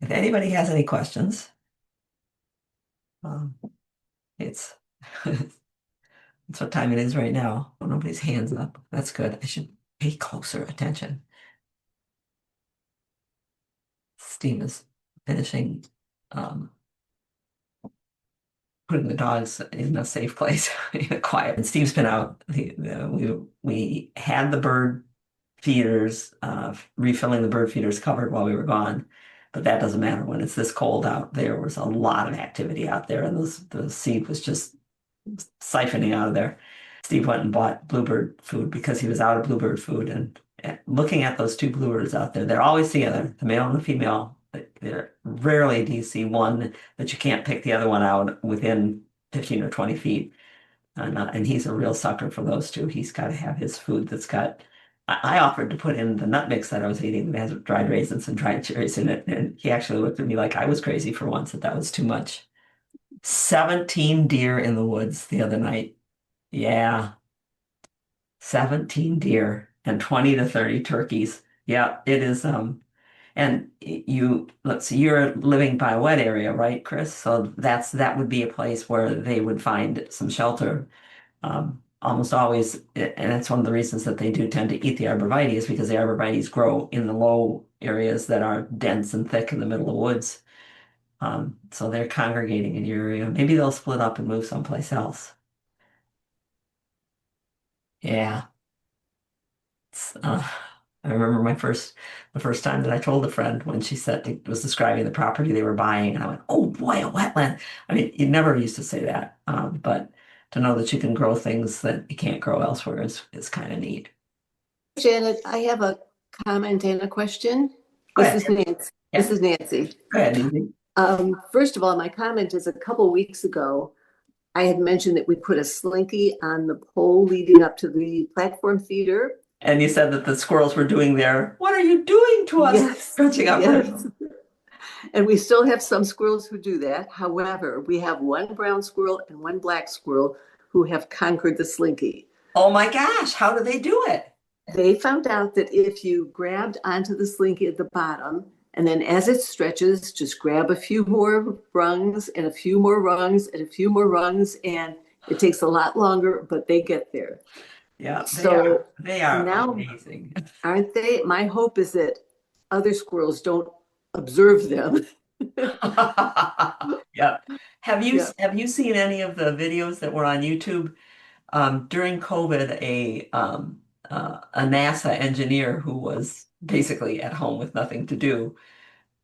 if anybody has any questions, um, it's it's what time it is right now. Oh, nobody's hands up. That's good. I should pay closer attention. Steve is finishing um, putting the dogs in a safe place, in a quiet. And Steve's been out. We had the bird feeders, refilling the bird feeders covered while we were gone, but that doesn't matter when it's this cold out. There was a lot of activity out there, and the seed was just siphoning out of there. Steve went and bought bluebird food because he was out of bluebird food, and looking at those two bluebirds out there, they're always together, the male and the female. They're rarely do you see one that you can't pick the other one out within 15 or 20 feet. And he's a real sucker for those two. He's got to have his food that's got. I offered to put in the nut mix that I was eating that has dried raisins and dried cherries in it, and he actually looked at me like I was crazy for once that was too much. 17 deer in the woods the other night. Yeah, 17 deer and 20 to 30 turkeys. Yeah, it is. And let's see, you're living by a wet area, right, Chris? So that would be a place where they would find some shelter. Almost always, and that's one of the reasons that they do tend to eat the arborvitae because the arborvitae grow in the low areas that are dense and thick in the middle of woods. So they're congregating in your area. Maybe they'll split up and move someplace else. Yeah. Uh, I remember the first time that I told a friend when she said it was describing the property they were buying, and I went, "Oh boy, a wetland." I mean, you never used to say that, but to know that you can grow things that you can't grow elsewhere is kind of neat. Janet, I have a comment and a question. Go This ahead. is Nancy. Yeah, This is Nancy. go ahead, Nancy. First of all, my comment is a couple weeks ago, I had mentioned that we put a slinky on the pole leading up to the platform feeder. And you said that the squirrels were doing their, "What are you doing to us?" Yes, Stretching up. yes. And we still have some squirrels who do that. However, we have one brown squirrel and one black squirrel who have conquered the slinky. Oh my gosh, how do they do it? They found out that if you grabbed onto the slinky at the bottom, and then as it stretches, just grab a few more rungs and a few more rungs and a few more rungs, and it takes a lot longer, but they get there. Yeah, they are. So They are now, amazing. aren't they? My hope is that other squirrels don't observe them. Yeah. Have you Yeah. have you seen any of the videos that were on YouTube? During COVID, a NASA engineer who was basically at home with nothing to do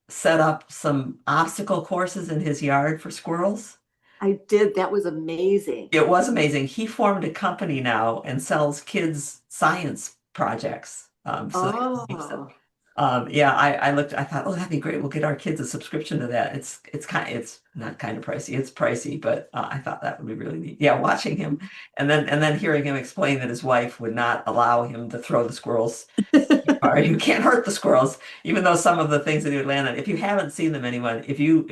set up some obstacle courses in his yard for squirrels. I did. That was amazing. It was amazing. He formed a company now and sells kids science projects. So they keep them. Oh, Yeah, I looked, I thought, oh, that'd be great. We'll get our kids a subscription to that. It's not kind of pricey. It's pricey, but I thought that would be really neat. Yeah, watching him and then hearing him explain that his wife would not allow him to throw the squirrels. Or you can't hurt the squirrels, even though some of the things that he would land on. If you haven't seen them, anyone, if you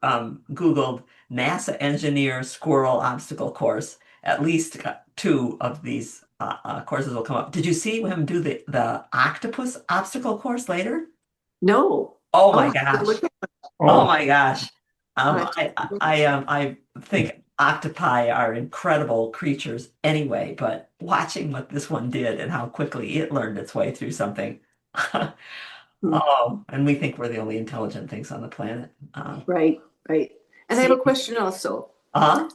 Googled NASA engineer squirrel obstacle course, at least two of these courses will come up. Did you see him do the octopus obstacle course later? no. Oh Oh, my I have to gosh! look at Oh my gosh! I have to I think octopi are incredible creatures anyway, but watching what this one did and how quickly it learned its way through something. Hmm. Oh, and we think we're the only intelligent things on the planet. Right, right. And I have See, a question also. uh-huh.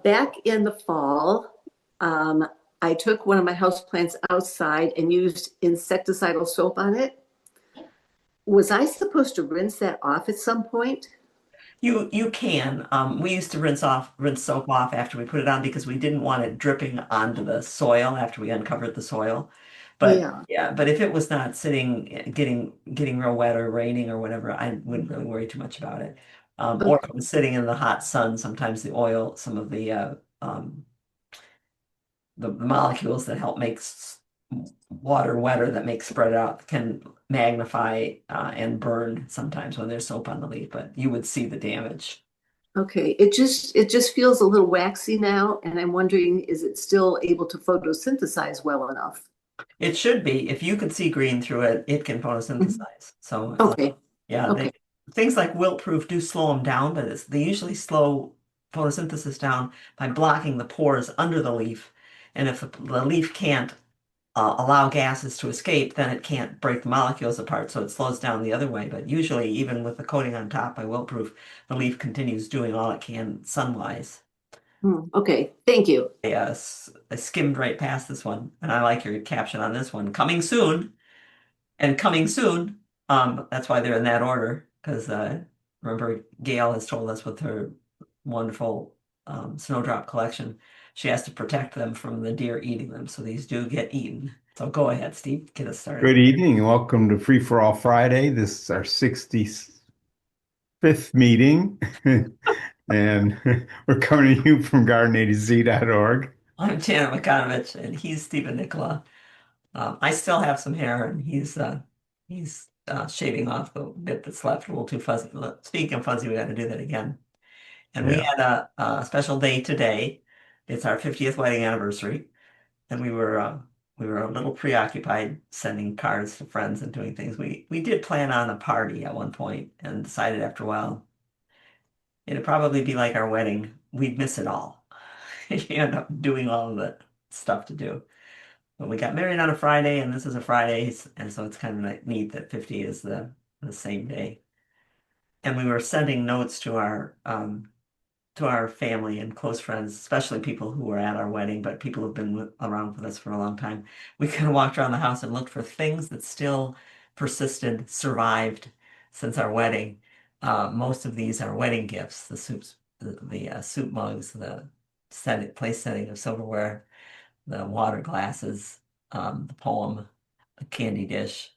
Back in the fall, um, I took one of my houseplants outside and used insecticidal soap on it. Was I supposed to rinse that off at some point? You can. We used to rinse soap off after we put it on because we didn't want it dripping onto the soil after we uncovered the soil. But Yeah. yeah, but if it was not sitting, getting real wet or raining or whatever, I wouldn't really worry too much about it. Or if Okay. it was sitting in the hot sun, sometimes the oil, some of the molecules that help make water wetter that make spread out can magnify and burn sometimes when there's soap on the leaf, but you would see the damage. Okay. It just feels a little waxy now, and I'm wondering, is it still able to photosynthesize well enough? It should be. If you can see green through it, it can Mhm. photosynthesize. So Okay. yeah, Okay. things like wilt-proof do slow them down, but they usually slow photosynthesis down by blocking the pores under the leaf. And if the leaf can't allow gases to escape, then it can't break the molecules apart, so it slows down the other way. But usually, even with the coating on top by wilt-proof, the leaf continues doing all it can sun-wise. Okay, thank you. I skimmed right past this one, and I like your caption on this one. Coming soon, and coming soon. That's why they're in that order, because remember, Gail has told us with her wonderful snowdrop collection, she has to protect them from the deer eating them, so these do get eaten. So go ahead, Steve, get us Good started. evening and welcome to Free for All Friday. This is our 65th meeting, and we're coming to you from gardenatz.org. I'm Janet McConovich, and he's Stephen Nicola. I still have some hair, and he's shaving off the bit that's left, a little too fuzzy. Speaking of fuzzy, we got to do that again. And we Yeah. had a special day today. It's our 50th wedding anniversary, and we were a little preoccupied sending cards to friends and doing things. We did plan on a party at one point and decided after a while it'd probably be like our wedding. We'd miss it all. You end up doing all of the stuff to do. But we got married on a Friday, and this is a Friday, and so it's kind of like neat that 50 is the same day. And we were sending notes to our family and close friends, especially people who were at our wedding, but people who've been around with us for a long time. We kind of walked around the house and looked for things that still persisted, survived since our wedding. Most of these are wedding gifts, the soups, the soup mugs, the place setting of silverware, the water glasses, the poem, the candy dish.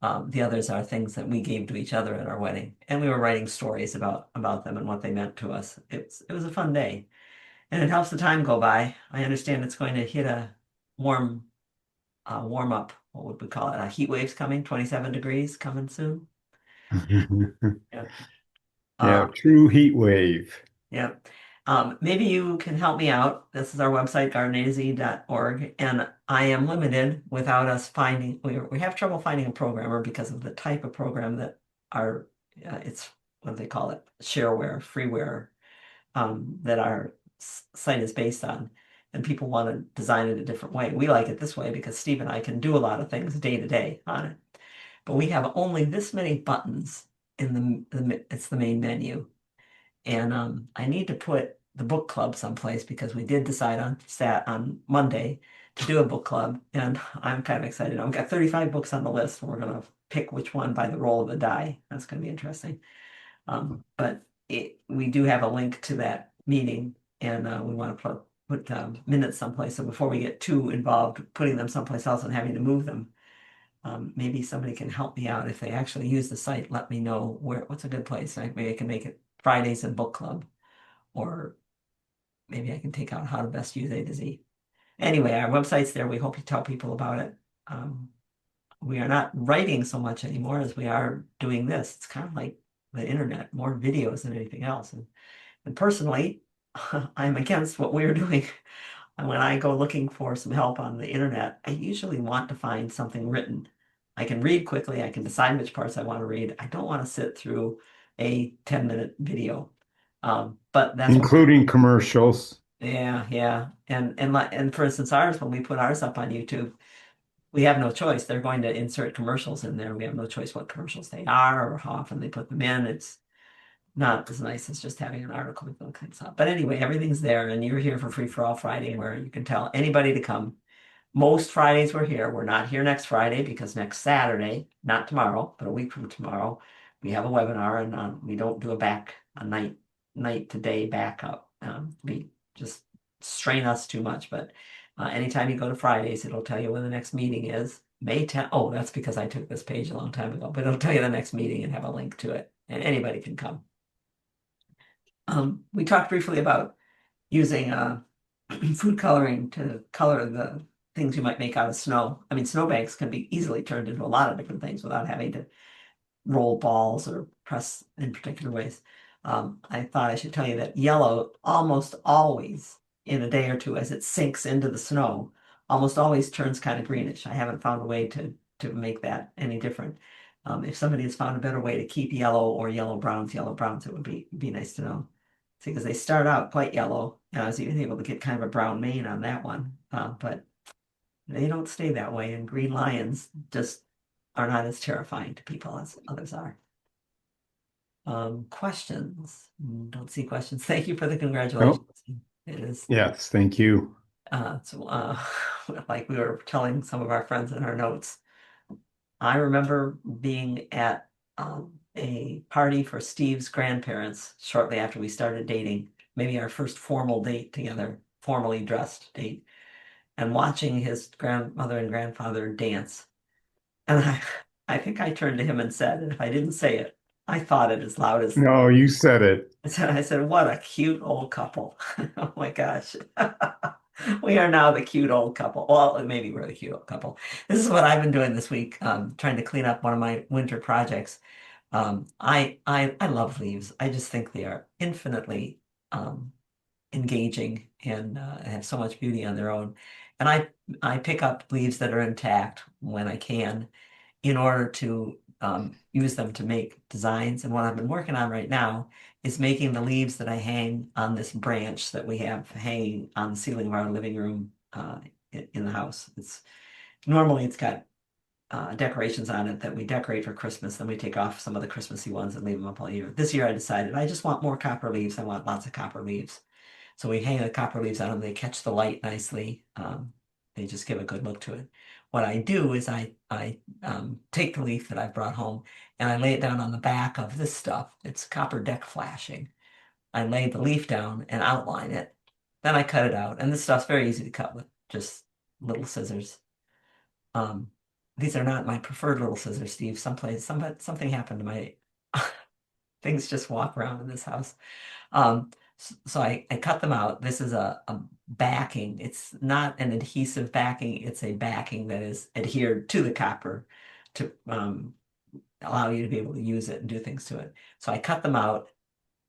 The others are things that we gave to each other at our wedding, and we were writing stories about them and what they meant to us. It was a fun day, and it helps the time go by. I understand it's going to hit a warm warm up. What would we call it? Heat waves coming. 27 degrees coming soon. Yeah. Yeah, Uh, true heat wave. yeah. Maybe you can help me out. This is our website, gardenaz.org, and I am limited without us finding, we have trouble finding a programmer because of the type of program that our, it's what do they call it, shareware, freeware, that our site is based on. And people want to design it a different way. We like it this way because Steve and I can do a lot of things day to day on it. But we have only this many buttons in it's the main menu. And I need to put the book club someplace because we did decide on Monday to do a book club, and I'm kind of excited. I've got 35 books on the list, and we're gonna pick which one by the roll of the die. That's gonna be interesting. But we do have a link to that meeting, and we want to put minutes someplace. So before we get too involved putting them someplace else and having to move them, maybe somebody can help me out if they actually use the site. Let me know what's a good place. Maybe I can make it Fridays and book club, or maybe I can take out how to best use A to Z. Anyway, our website's there. We hope you tell people about it. We are not writing so much anymore as we are doing this. It's kind of like the internet, more videos than anything else. And personally, I'm against what we're doing. And when I go looking for some help on the internet, I usually want to find something written. I can read quickly. I can decide which parts I want to read. I don't want to sit through a 10-minute video. But that's what we're, Including commercials. yeah. And for instance, ours, when we put ours up on YouTube, we have no choice. They're going to insert commercials in there. We have no choice what commercials they are or how often they put them in. It's not as nice as just having an article with all kinds of. But anyway, everything's there, and you're here for Free for All Friday, where you can tell anybody to come. Most Fridays we're here. We're not here next Friday because next Saturday, not tomorrow, but a week from tomorrow, we have a webinar, and we don't do a night to day backup. We just strain us too much. But anytime you go to Fridays, it'll tell you when the next meeting is. May 10th. Oh, that's because I took this page a long time ago, but it'll tell you the next meeting and have a link to it, and anybody can come. We talked briefly about using food coloring to color the things you might make out of snow. I mean, snowbanks can be easily turned into a lot of different things without having to roll balls or press in particular ways. I thought I should tell you that yellow almost always, in a day or two, as it sinks into the snow, almost always turns kind of greenish. I haven't found a way to make that any different. If somebody has found a better way to keep yellow browns, it would be nice to know. See, because they start out quite yellow, and I was even able to get kind of a brown mane on that one, but they don't stay that way, and green lions just are not as terrifying to people as others are. Questions? Don't see questions. Thank you for the congratulations. Oh, It is yes, thank you. so like we were telling some of our friends in our notes. I remember being at a party for Steve's grandparents shortly after we started dating, maybe our first formal date together, formally dressed date, and watching his grandmother and grandfather dance. And I think I turned to him and said, and if I didn't say it, I thought it as loud as No, you said it. I said, what a cute old couple. Oh my gosh. We are now the cute old couple. Well, maybe we're the cute old couple. This is what I've been doing this week, trying to clean up one of my winter projects. I love leaves. I just think they are infinitely engaging and have so much beauty on their own. And I pick up leaves that are intact when I can in order to use them to make designs. And what I've been working on right now is making the leaves that I hang on this branch that we have hanging on the ceiling of our living room in the house. It's got decorations on it that we decorate for Christmas. Then we take off some of the Christmassy ones and leave them up all year. This year I decided I just want more copper leaves. I want lots of copper leaves. So we hang the copper leaves on them. They catch the light nicely. They just give a good look to it. What I do is I take the leaf that I brought home and I lay it down on the back of this stuff. It's copper deck flashing. I lay the leaf down and outline it. Then I cut it out. And this stuff's very easy to cut with just little scissors. Um, these are not my preferred little scissors, Steve. Something happened to my things just walk around in this house. So I cut them out. This is a backing. It's not an adhesive backing. It's a backing that is adhered to the copper to allow you to be able to use it and do things to it. So I cut them out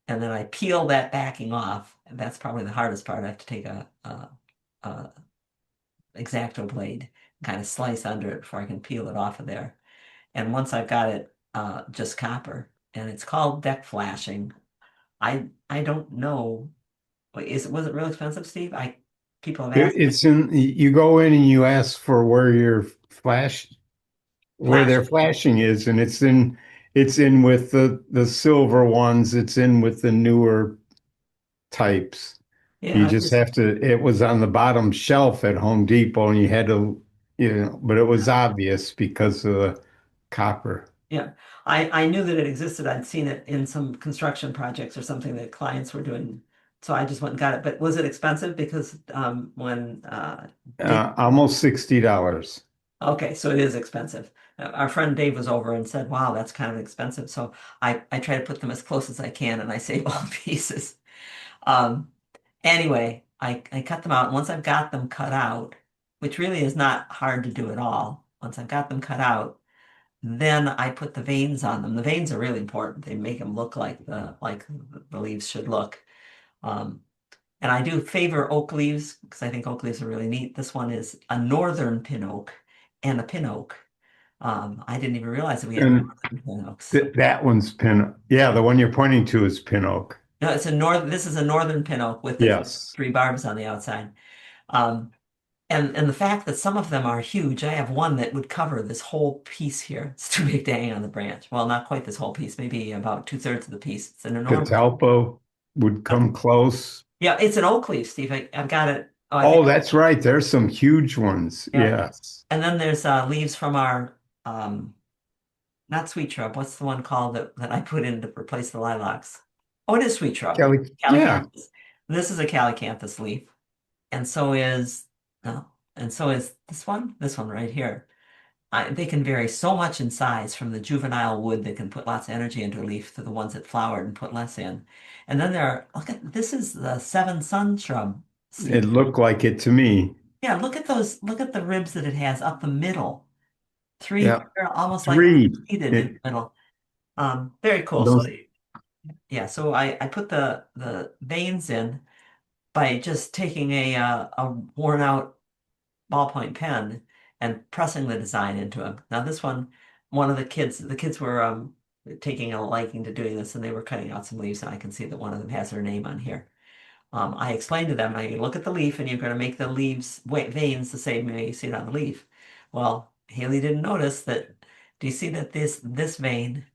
and then I peel that backing off. And that's probably the hardest part. I have to take a X-Acto blade and kind of slice under it before I can peel it off of there. And once I've got it just copper, and it's called deck flashing. I don't know. Wait, was it real expensive, Steve? People have asked It's in, you go in and you ask for where flash. their flashing is, and it's in with the silver ones, it's in with the newer types. You Yeah, I just just have to, it was on the bottom shelf at Home Depot and you had to, but it was obvious because of the copper. yeah. I knew that it existed. I'd seen it in some construction projects or something that clients were doing. So I just went and got it. But was it expensive? Because when Dave, Almost $60. okay, so it is expensive. Our friend Dave was over and said, "Wow, that's kind of expensive." So I try to put them as close as I can, and I save all pieces. Um, Anyway, I cut them out. And once I've got them cut out, which really is not hard to do at all, once I've got them cut out, then I put the veins on them. The veins are really important. They make them look like the leaves should look. Um, and I do favor oak leaves because I think oak leaves are really neat. This one is a northern pin oak and a pin oak. I didn't even realize that we had And northern pin oaks. that one's pin. Yeah, the one you're pointing to is pin oak. No, this is a northern pin oak with the Yes. three barbs on the outside. Um, and the fact that some of them are huge, I have one that would cover this whole piece here. It's too big to hang on the branch. Well, not quite this whole piece, maybe about 2/3 of the piece. It's an enormous. Catalpa would come close. Yeah, it's an oak leaf, Steve. I've got it. Oh, I Oh, think. that's right. There's some huge ones. Yeah. Yes. And then there's leaves from our not sweet shrub. What's the one called that I put in to replace the lilacs? Oh, it is sweet shrub. Kelly. Yeah. Calycanthus. This is a calycanthus leaf, and so is no, and so is this one right here. They can vary so much in size from the juvenile wood that can put lots of energy into a leaf to the ones that flowered and put less in. And then this is the seven sun shrub, It Steve. looked like it to me. Yeah, look at those, look at the ribs that it has up the middle. Three, Yeah. they're almost like Three. seated in the It, middle. Very cool. So those yeah, so I put the veins in by just taking a worn out ballpoint pen and pressing the design into them. Now this one, one of the kids were taking a liking to doing this, and they were cutting out some leaves, and I can see that one of them has her name on here. I explained to them, I look at the leaf, and you're going to make the leaves veins the same way you see it on the leaf. Well, Haley didn't notice that. Do you see that this vein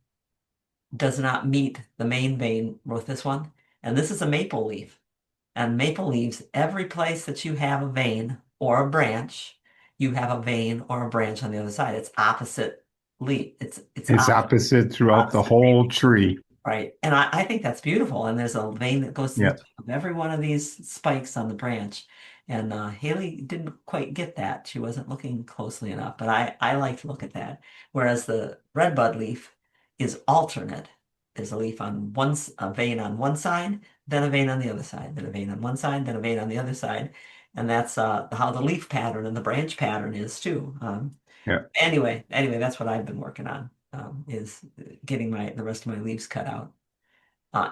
does not meet the main vein with this one? And this is a maple leaf. And maple leaves, every place that you have a vein or a branch, you have a vein or a branch on the other side. It's opposite leaf. It's It's opposite throughout the opposite vein. whole tree. Right. And I think that's beautiful. And there's a vein that goes through Yeah. the top of every one of these spikes on the branch. And Haley didn't quite get that. She wasn't looking closely enough, but I like to look at that. Whereas the redbud leaf is alternate. There's a leaf on a vein on one side, then a vein on the other side, then a vein on one side, then a vein on the other side. And that's how the leaf pattern and the branch pattern is too. Yeah. Anyway, that's what I've been working on, is getting the rest of my leaves cut out.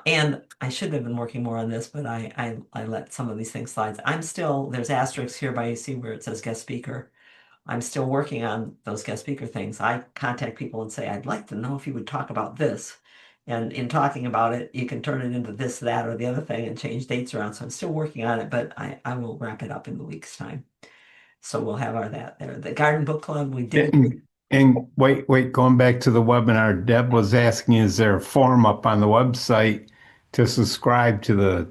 And I should have been working more on this, but I let some of these things slide. There's asterisks here by you see where it says guest speaker. I'm still working on those guest speaker things. I contact people and say, I'd like to know if you would talk about this. And in talking about it, you can turn it into this, that, or the other thing and change dates around. So I'm still working on it, but I will wrap it up in the week's time. So we'll have that there. The garden book club, we did. And wait, going back to the webinar, Deb was asking, is there a form up on the website to subscribe to the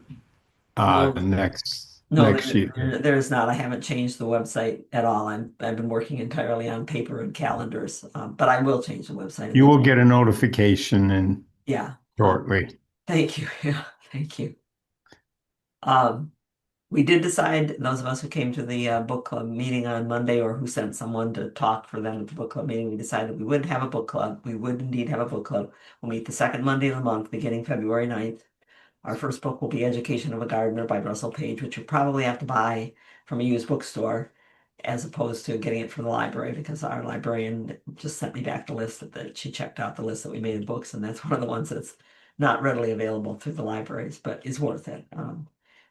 No, next no, year? there is not. I haven't changed the website at all. I've been working entirely on paper and calendars, but I will change the website. You will get a notification and Yeah. shortly. Thank you. Yeah, thank you. We did decide, those of us who came to the book club meeting on Monday or who sent someone to talk for them at the book club meeting, we decided we would have a book club. We would indeed have a book club. We'll meet the second Monday of the month, beginning February 9th. Our first book will be Education of a Gardener by Russell Page, which you probably have to buy from a used bookstore as opposed to getting it from the library, because our librarian just sent me back the list that she checked out the list that we made in books, and that's one of the ones that's not readily available through the libraries, but is worth it.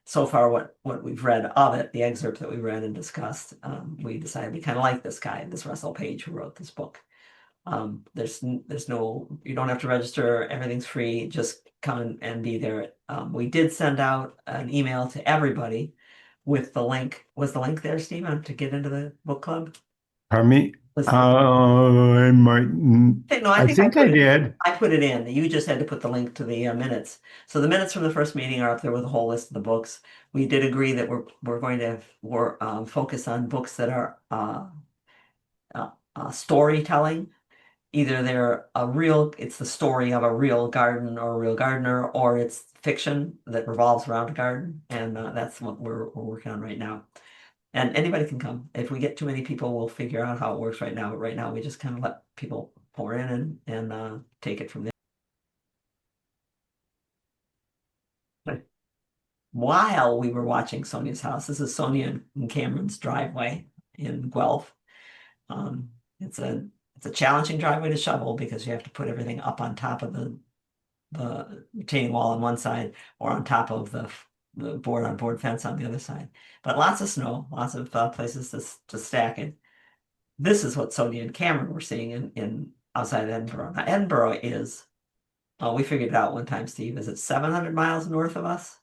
So far, what we've read of it, the excerpt that we read and discussed, we decided we kind of like this guy, this Russell Page, who wrote this book. There's no, you don't have to register. Everything's free. Just come and be there. We did send out an email to everybody with the link. Was the link there, Stephen, to get into the book club? Pardon me? Was I might. No, I think I did. I put it in. You just had to put the link to the minutes. So the minutes from the first meeting are up there with a whole list of the books. We did agree that we're going to focus on books that are storytelling. Either it's the story of a real garden or a real gardener, or it's fiction that revolves around a garden, and that's what we're working on right now. And anybody can come. If we get too many people, we'll figure out how it works right now. But right now, we just kind of let people pour in and take it from there. While we were watching Sonia's house, this is Sonia and Cameron's driveway in Guelph. It's a challenging driveway to shovel because you have to put everything up on top of the retaining wall on one side or on top of the board-on-board fence on the other side. But lots of snow, lots of places to stack it. This is what Sonia and Cameron were seeing in outside Edinburgh. Now, Edinburgh is, we figured it out one time, Steve, is it 700 miles north of us?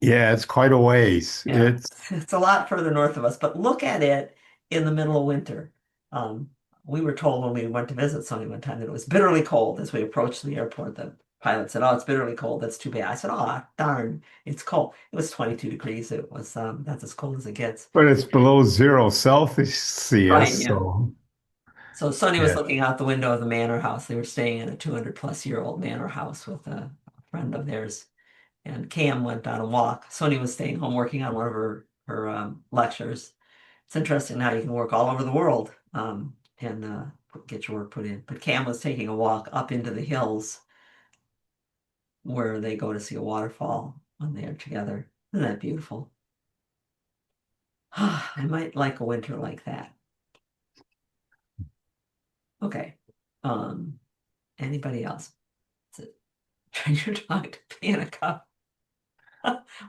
Yeah, it's quite a ways. Yeah, it's a lot further north of us, but look at it in the middle of winter. We were told when we went to visit Sonia one time that it was bitterly cold as we approached the airport. The pilot said, "Oh, it's bitterly cold. That's too bad." I said, "Oh, darn, it's cold." It was 22 degrees. It was that's as cold as it gets. But it's below 0 Celsius, Right, yeah. so So Sonia was yeah. looking out the window of the manor house. They were staying in a 200-plus-year-old manor house with a friend of theirs. And Cam went on a walk. Sonia was staying home working on one of her lectures. It's interesting how you can work all over the world and get your work put in. But Cam was taking a walk up into the hills where they go to see a waterfall when they are together. Isn't that beautiful? I might like a winter like that. Okay. Anybody else? Train your dog to pee in a cup.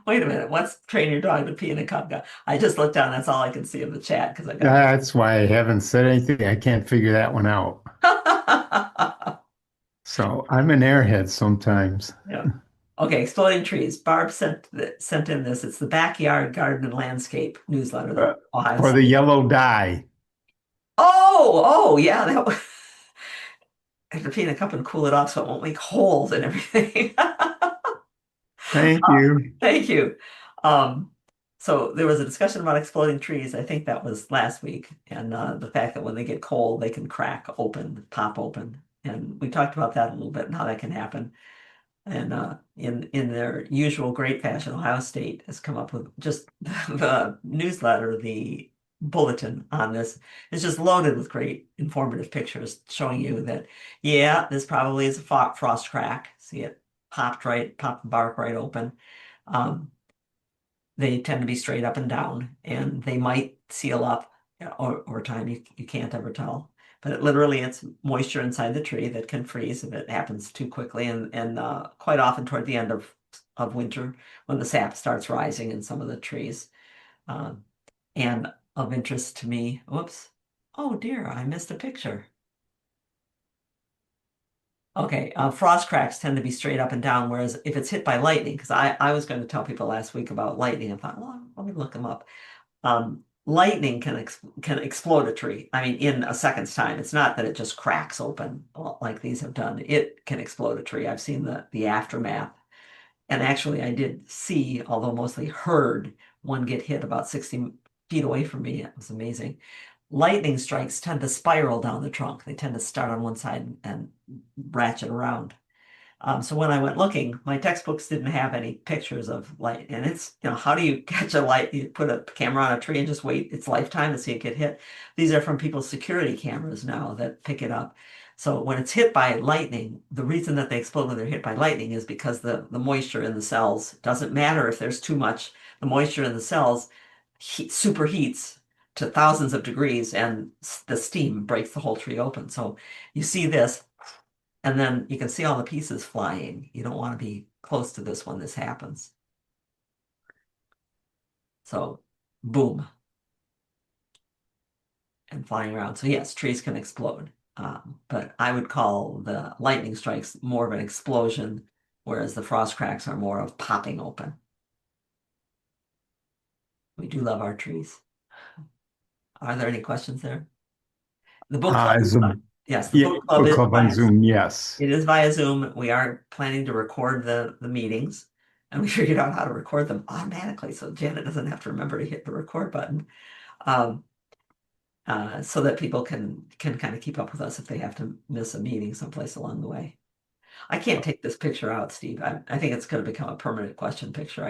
Wait a minute. What's train your dog to pee in a cup? I just looked down. That's all I can see of the chat because I got. That's why I haven't said anything. I can't figure that one out. So I'm an airhead sometimes. Yeah. Okay, exploding trees. Barb sent in this. It's the Backyard Garden and Landscape newsletter, Uh, the Ohio for the State. yellow dye. Oh, yeah. I have to pee in a cup and cool it off so it won't make holes and everything. Thank you. Thank you. Um, so there was a discussion about exploding trees. I think that was last week, and the fact that when they get cold, they can crack open, pop open. And we talked about that a little bit and how that can happen. And in their usual great fashion, Ohio State has come up with just the newsletter, the bulletin on this is just loaded with great informative pictures showing you that, yeah, this probably is a frost crack. See it popped the bark right open. Um, they tend to be straight up and down, and they might seal up over time. You can't ever tell. But literally, it's moisture inside the tree that can freeze if it happens too quickly, and quite often toward the end of winter when the sap starts rising in some of the trees. Um, and of interest to me, whoops, oh dear, I missed a picture. Okay, frost cracks tend to be straight up and down, whereas if it's hit by lightning, because I was going to tell people last week about lightning, I thought, well, let me look them up. Lightning can explode a tree. I mean, in a second's time. It's not that it just cracks open like these have done. It can explode a tree. I've seen the aftermath, and actually, I did see, although mostly heard, one get hit about 60 feet away from me. It was amazing. Lightning strikes tend to spiral down the trunk. They tend to start on one side and ratchet around. So when I went looking, my textbooks didn't have any pictures of light. And it's, how do you catch a light? You put a camera on a tree and just wait its lifetime to see it get hit. These are from people's security cameras now that pick it up. So when it's hit by lightning, the reason that they explode when they're hit by lightning is because the moisture in the cells doesn't matter if there's too much. The moisture in the cells superheats to thousands of degrees and the steam breaks the whole tree open. So you see this and then you can see all the pieces flying. You don't want to be close to this when this happens. So, boom, and flying around. So yes, trees can explode. But I would call the lightning strikes more of an explosion, whereas the frost cracks are more of popping open. We do love our trees. Are there any questions there? The book club is fun. Yes, the Yeah, book club book is club on Zoom. Yes. it is via Zoom. We are planning to record the meetings, and we figured out how to record them automatically, so Janet doesn't have to remember to hit the record button, um, so that people can kind of keep up with us if they have to miss a meeting someplace along the way. I can't take this picture out, Steve. I think it's going to become a permanent question picture.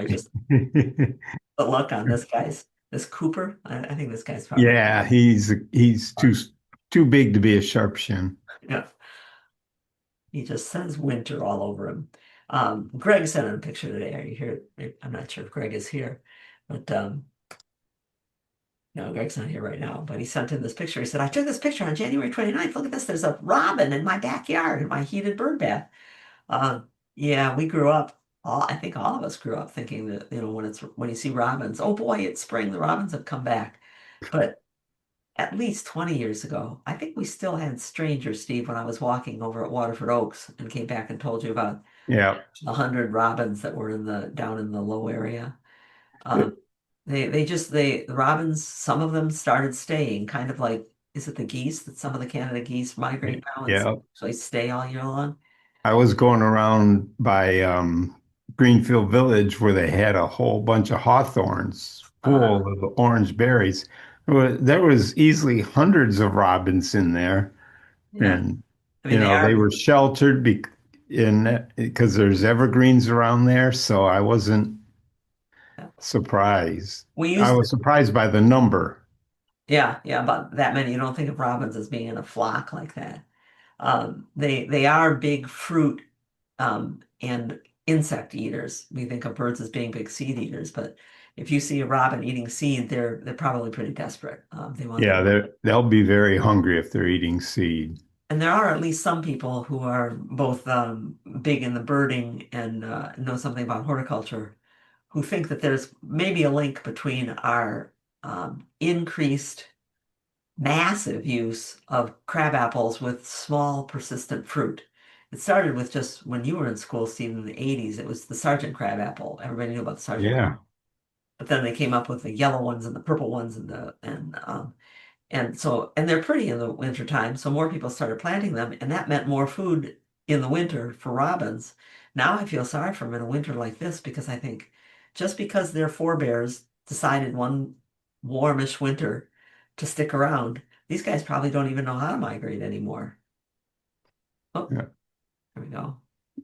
The look on this Cooper. I think this guy's probably Yeah, he's too big to be a sharp shin. yeah. He just says winter all over him. Greg sent in a picture today. Are you here? I'm not sure if Greg is here, but no, Greg's not here right now. But he sent in this picture. He said, I took this picture on January 29th. Look at this. There's a robin in my backyard in my heated bird bath. Yeah, we grew up. I think all of us grew up thinking that, when you see robins, oh boy, it's spring. The robins have come back. But at least 20 years ago, I think we still had strangers, Steve, when I was walking over at Waterford Oaks and came back and told you about Yeah. 100 robins that were down in the low area. Um, the robins, some of them started staying, kind of like, is it the geese that some of the Canada geese migrate now and Yeah. actually stay all year long? I was going around by Greenfield Village where they had a whole bunch of hawthorns Uh, full of orange berries. There was easily hundreds of robins in there, yeah, and I mean they they are. were sheltered because there's evergreens around there, so I wasn't surprised. We I used was surprised by the number. yeah, about that many. You don't think of robins as being in a flock like that. They are big fruit and insect eaters. We think of birds as being big seed eaters, but if you see a robin eating seed, they're probably pretty desperate. They want Yeah, their they'll be very hungry if they're eating seed. and there are at least some people who are both big in the birding and know something about horticulture who think that there's maybe a link between our increased massive use of crab apples with small persistent fruit. It started with just when you were in school, Steve, in the 80s, it was the Sergeant crab apple. Everybody knew about the Sergeant crab. Yeah. But then they came up with the yellow ones and the purple ones and they're pretty in the winter time, so more people started planting them, and that meant more food in the winter for robins. Now I feel sorry for them in a winter like this because I think just because their forebears decided one warmish winter to stick around, these guys probably don't even know how to migrate anymore. Oh, Yeah. there we go.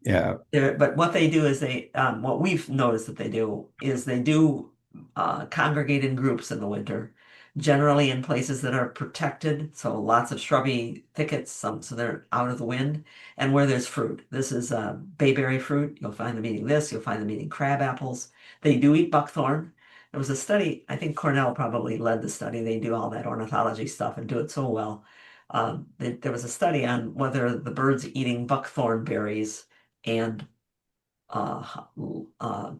Yeah. But what they do is what we've noticed that they do is they do congregate in groups in the winter, generally in places that are protected, so lots of shrubby thickets, so they're out of the wind, and where there's fruit. This is bayberry fruit. You'll find them eating this. You'll find them eating crab apples. They do eat buckthorn. There was a study, I think Cornell probably led the study. They do all that ornithology stuff and do it so well. There was a study on whether the birds eating buckthorn berries and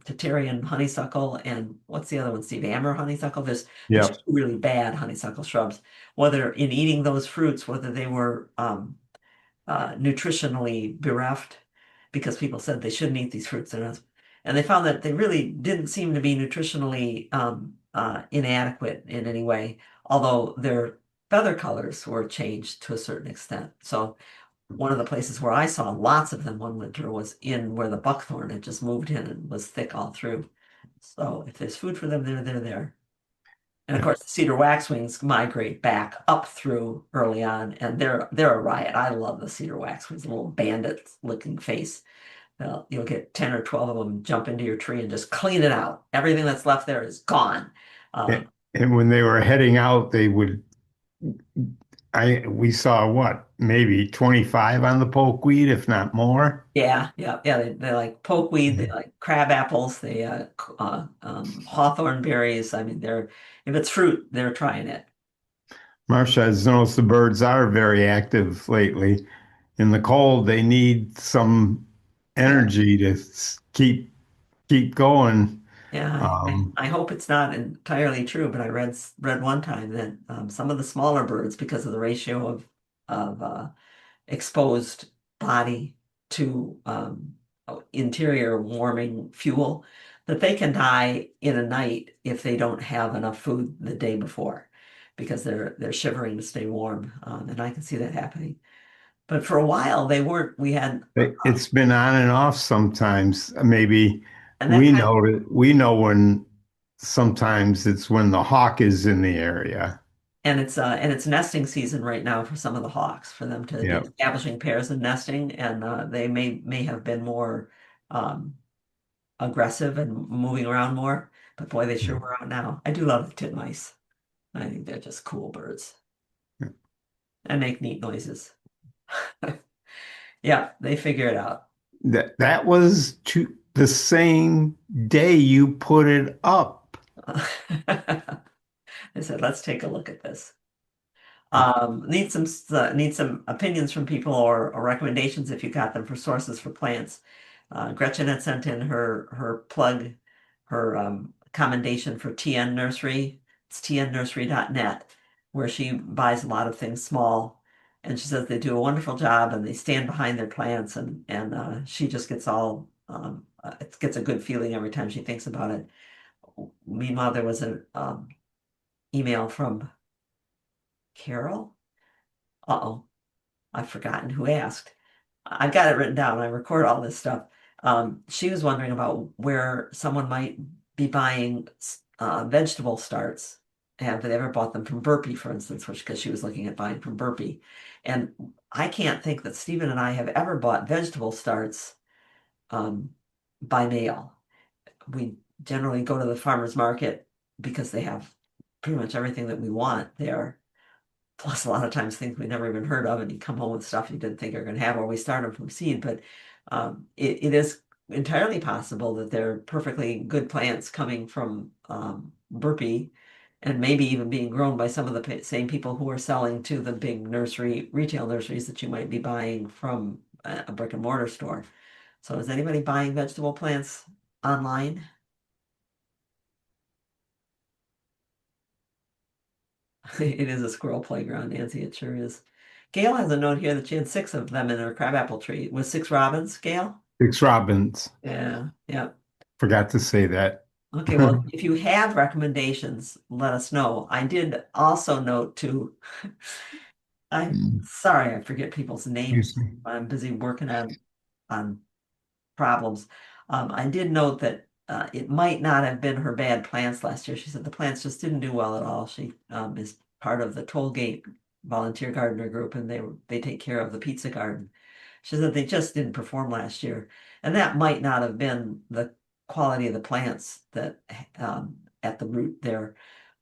Tatarian honeysuckle and what's the other one, Steve? Amber honeysuckle. There's Yeah. two really bad honeysuckle shrubs. Whether in eating those fruits, whether they were nutritionally bereft, because people said they shouldn't eat these fruits, and they found that they really didn't seem to be nutritionally inadequate in any way, although their feather colors were changed to a certain extent. So one of the places where I saw lots of them one winter was in where the buckthorn had just moved in and was thick all through. So if there's food for them, they're there. And of Yeah. course, the cedar waxwings migrate back up through early on, and they're a riot. I love the cedar waxwings, little bandit-looking face. You'll get 10 or 12 of them jump into your tree and just clean it out. Everything that's left there is gone. And when they were heading out, they would, we saw what, maybe 25 on the pokeweed, if not more. Yeah, yeah, yeah. They like pokeweed, they Yeah. like crab apples, hawthorn berries. I mean, if it's fruit, they're trying it. Marcia has noticed the birds are very active lately. In the cold, they need some Yeah, energy to keep going. yeah. Um, I hope it's not entirely true, but I read one time that some of the smaller birds, because of the ratio of exposed body to interior warming fuel, that they can die in a night if they don't have enough food the day before, because they're shivering to stay warm, and I can see that happening. But for a while, they weren't. We had, it's been on and off sometimes. Maybe and that kind of, we know when sometimes it's when the hawk is in the area. and it's nesting season right now for some of the hawks, for them to be Yeah. establishing pairs and nesting, and they may have been more um, aggressive and moving around more. But boy, they sure were out now. I do love the titmice. I think they're just cool birds and make neat noises. Yeah, they figure it out. That was the same day you put it up. They said, let's take a look at this. Need some opinions from people or recommendations if you got them for sources for plants. Gretchen had sent in her plug, her commendation for TN Nursery. It's tnnursery.net, where she buys a lot of things small, and she says they do a wonderful job and they stand behind their plants, and she just gets it gets a good feeling every time she thinks about it. Meanwhile, there was an email from Carol. Uh-oh. I've forgotten who asked. I've got it written down. I record all this stuff. She was wondering about where someone might be buying vegetable starts. Have they ever bought them from Burpee, for instance, which because she was looking at buying from Burpee. And I can't think that Stephen and I have ever bought vegetable starts um, by mail. We generally go to the farmer's market because they have pretty much everything that we want there. Plus, a lot of times things we never even heard of, and you come home with stuff you didn't think you're going to have, or we start them from seed. But it is entirely possible that they're perfectly good plants coming from Burpee, and maybe even being grown by some of the same people who are selling to the big retail nurseries that you might be buying from a brick and mortar store. So, is anybody buying vegetable plants online? It is a squirrel playground, Nancy. It sure is. Gail has a note here that she had 6 of them in her crabapple tree. Was 6 robins, Gail? Six robins. Yeah, yeah. Forgot to say that. Okay, well, if you have recommendations, let us know. I did also note too, I'm sorry I forget people's names. Excuse me. I'm busy working on problems. I did note that it might not have been her bad plants last year. She said the plants just didn't do well at all. She is part of the Tollgate volunteer gardener group, and they take care of the pizza garden. She said they just didn't perform last year, and that might not have been the quality of the plants that at the root there,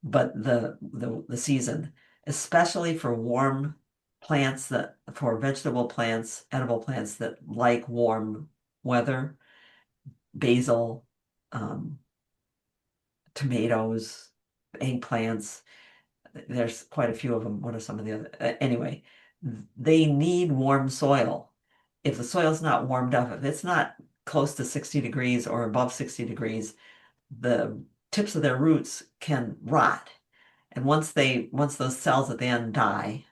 but the season, especially for warm plants that for vegetable plants, edible plants that like warm weather, basil, um, tomatoes, eggplants. There's quite a few of them. What are some of the other? Anyway, they need warm soil. If the soil's not warmed up, if it's not close to 60 degrees or above 60 degrees, the tips of their roots can rot. And once those cells at the end die,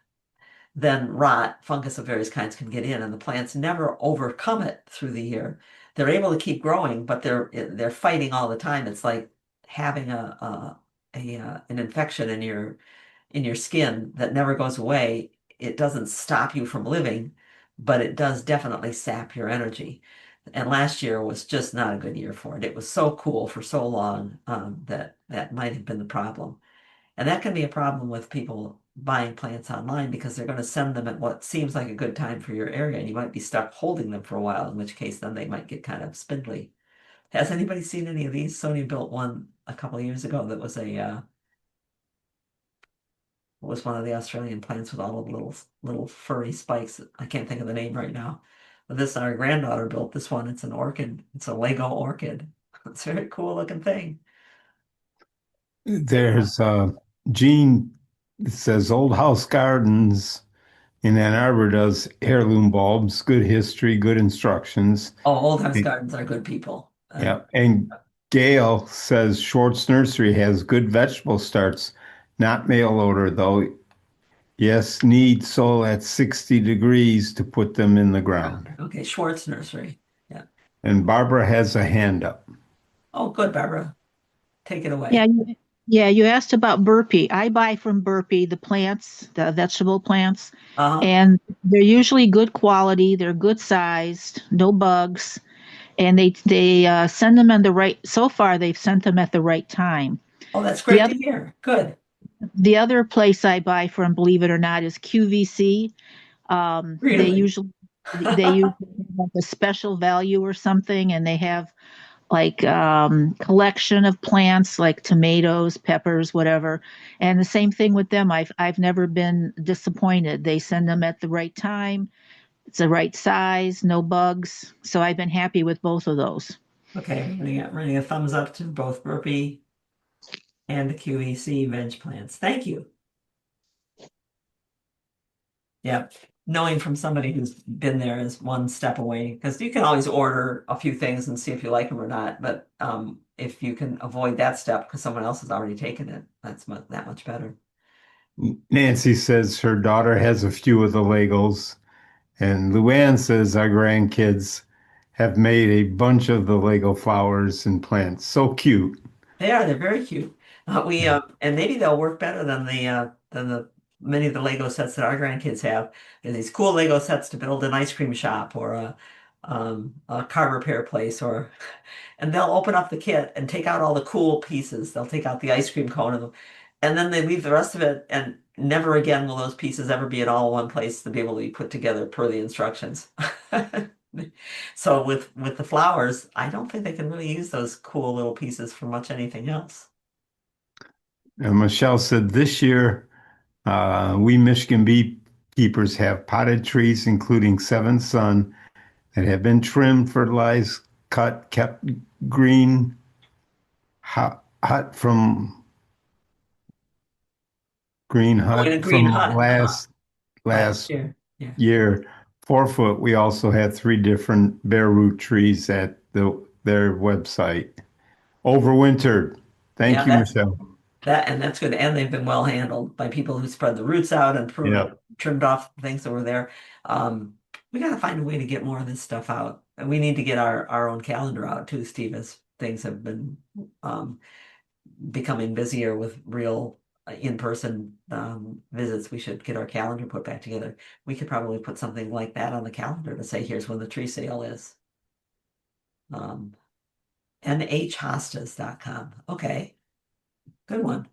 then rot, fungus of various kinds can get in, and the plants never overcome it through the year. They're able to keep growing, but they're fighting all the time. It's like having an infection in your skin that never goes away. It doesn't stop you from living, but it does definitely sap your energy. And last year was just not a good year for it. It was so cool for so long that that might have been the problem. And that can be a problem with people buying plants online because they're going to send them at what seems like a good time for your area, and you might be stuck holding them for a while, in which case then they might get kind of spindly. Has anybody seen any of these? Sony built one a couple of years ago that was one of the Australian plants with all of the little furry spikes. I can't think of the name right now. But this our granddaughter built this one. It's an orchid. It's a Lego orchid. It's a very cool looking thing. There's Gene says Old House Gardens in Ann Arbor does heirloom bulbs, good history, good instructions. Oh, Old House Gardens are good people. Yeah. And Gail says Schwartz Nursery has good vegetable starts, not mail order though. Yes, need soil at 60 degrees to put them in the ground. Okay, Schwartz Nursery. Yeah. And Barbara has a hand up. Oh, good, Barbara. Take it away. Yeah, yeah, you asked about Burpee. I buy from Burpee the plants, the vegetable plants, Uh-huh. and they're usually good quality. They're good sized, no bugs, and they send them in the right. So far, they've sent them at the right time. Oh, that's The great other to hear. Good. the other place I buy from, believe it or not, is QVC. They Really? usually have a special value or something, and they have like collection of plants like tomatoes, peppers, whatever. And the same thing with them. I've never been disappointed. They send them at the right time. It's the right size, no bugs. So I've been happy with both of those. Okay, running a thumbs up to both Burpee and the QEC veg plants. Thank you. Yeah, knowing from somebody who's been there is one step away because you can always order a few things and see if you like them or not. But if you can avoid that step because someone else has already taken it, that's that much better. Nancy says her daughter has a few of the Legos, and Luann says our grandkids have made a bunch of the Lego flowers and plants. So cute. They're very cute. And maybe they'll work better than the many of the Lego sets that our grandkids have. There's these cool Lego sets to build an ice cream shop or a car repair place, and they'll open up the kit and take out all the cool pieces. They'll take out the ice cream cone and then they leave the rest of it, and never again will those pieces ever be in all one place to be able to be put together per the instructions. So with the flowers, I don't think they can really use those cool little pieces for much anything else. And Michelle said this year, we Michigan beekeepers have potted trees, including Seven Sun, that have been trimmed, fertilized, cut, kept green, hut from green hut in a green from hut last year. Yeah. year. 4 foot. We also had 3 different bare root trees at their website. Overwintered. Thank Yeah, you, Michelle. that's good. And they've been well handled by people who spread the roots out and Yeah. trimmed off things that were there. We got to find a way to get more of this stuff out. And we need to get our own calendar out too, Steve, as things have been um, becoming busier with real in-person visits. We should get our calendar put back together. We could probably put something like that on the calendar to say, here's when the tree sale is. nhhostas.com. Okay, good one.